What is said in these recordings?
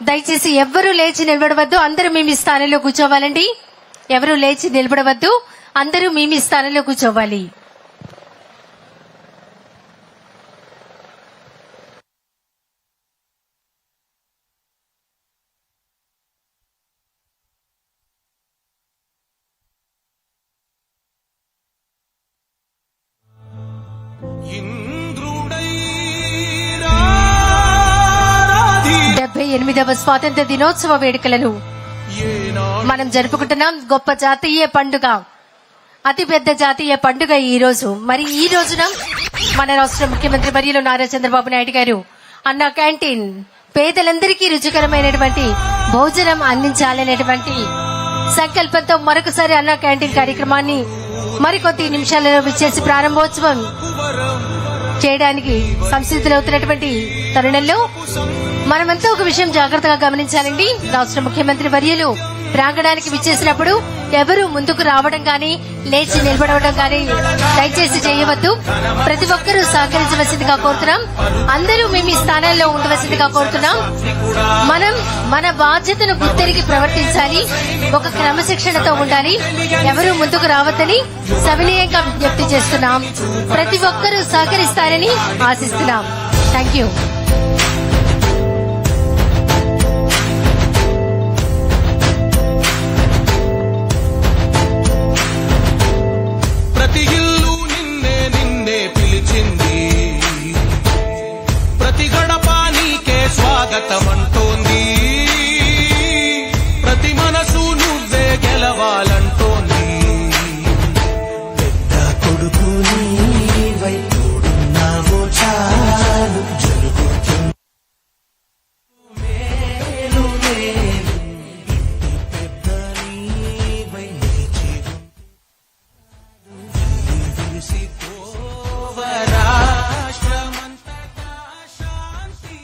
దయచేసి ఎవ్వరూ లేచి నిలబడవద్దు. అందరూ మీ మీ స్థానంలో కూర్చోవాలండి. ఎవరు లేచి నిలబడవద్దు. అందరూ మీ మీ స్థానంలో కూర్చోవాలి. స్వాతంత్ర దినోత్సవ వేడుకలను మనం జరుపుకుంటున్నాం. గొప్ప జాతీయ పండుగ, అతిపెద్ద జాతీయ పండుగ ఈ రోజు. మరి ఈ రోజున మన రాష్ట్ర ముఖ్యమంత్రి వర్యులు నారా చంద్రబాబు నాయుడు గారు అన్న క్యాంటీన్ పేదలందరికీ రుచికరమైనటువంటి భోజనం అందించాలనేటువంటి సంకల్పంతో మరొకసారి అన్న క్యాంటీన్ కార్యక్రమాన్ని మరికొద్ది నిమిషాలలో విచ్చేసి ప్రారంభోత్సవం చేయడానికి సంసిద్ధులవుతున్నటువంటి తరుణంలో మనమంతా ఒక విషయం జాగ్రత్తగా గమనించాలండి. రాష్ట్ర ముఖ్యమంత్రి వర్యులు ప్రాంగణానికి విచ్చేసినప్పుడు ఎవరు ముందుకు రావడం గాని లేచి నిలబడవడం గాని దయచేసి చేయవద్దు. ప్రతి ఒక్కరూ సహకరించవలసిందిగా కోరుతున్నాం. అందరూ మేము ఈ స్థానాల్లో ఉండవలసిందిగా కోరుతున్నాం. మనం మన బాధ్యతను గుర్తెరిగి ప్రవర్తించాలి. ఒక క్రమశిక్షణతో ఉండాలి. ఎవరూ ముందుకు రావద్దని సవినయంగా విజ్ఞప్తి చేస్తున్నాం. ప్రతి ఒక్కరూ సహకరిస్తారని ఆశిస్తున్నాం. Thank you. ప్రతి ఇల్లు నిన్నే నిన్నే పిలిచింది, ప్రతి గడప నీకే స్వాగతం అంటోంది, ప్రతి మనసు నువ్వే గెలవాలంటోంది. పెద్ద కొడుకు నీవై తోడున్నావో చాలు, జరుగుతుంది మేలు మేలు. ఇంటి పెద్ద నీవై నిలిచి రాష్ట్రమంతటా శాంతి.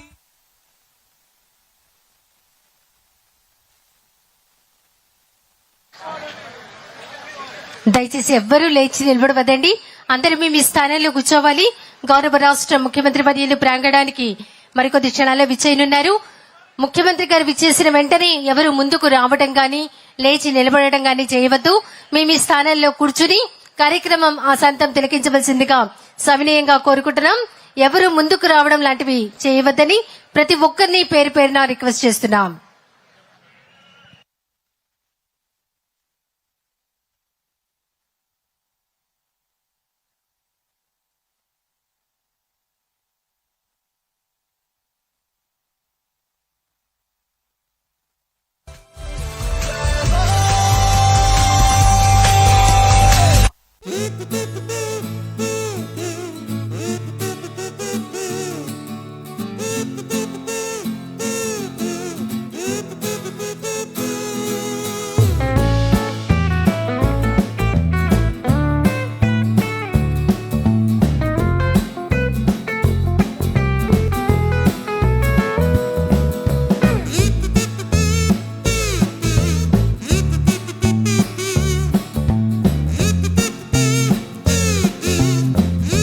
దయచేసి ఎవ్వరూ లేచి నిలబడవద్దండి. అందరూ మీ స్థానంలో కూర్చోవాలి. గౌరవ రాష్ట్ర ముఖ్యమంత్రి వర్యులు ప్రాంగణానికి మరికొద్ది క్షణాల్లో విచ్చేయనున్నారు. ముఖ్యమంత్రి గారు విచ్చేసిన వెంటనే ఎవరు ముందుకు రావడం గాని లేచి నిలబడటం గాని చేయవద్దు. మీ స్థానంలో కూర్చుని కార్యక్రమం ఆశాంతం తిలకించవలసిందిగా సవినయంగా కోరుకుంటున్నాం. ఎవరు ముందుకు రావడం లాంటివి చేయవద్దని ప్రతి ఒక్కరిని పేరు పేరున రిక్వెస్ట్ చేస్తున్నాం.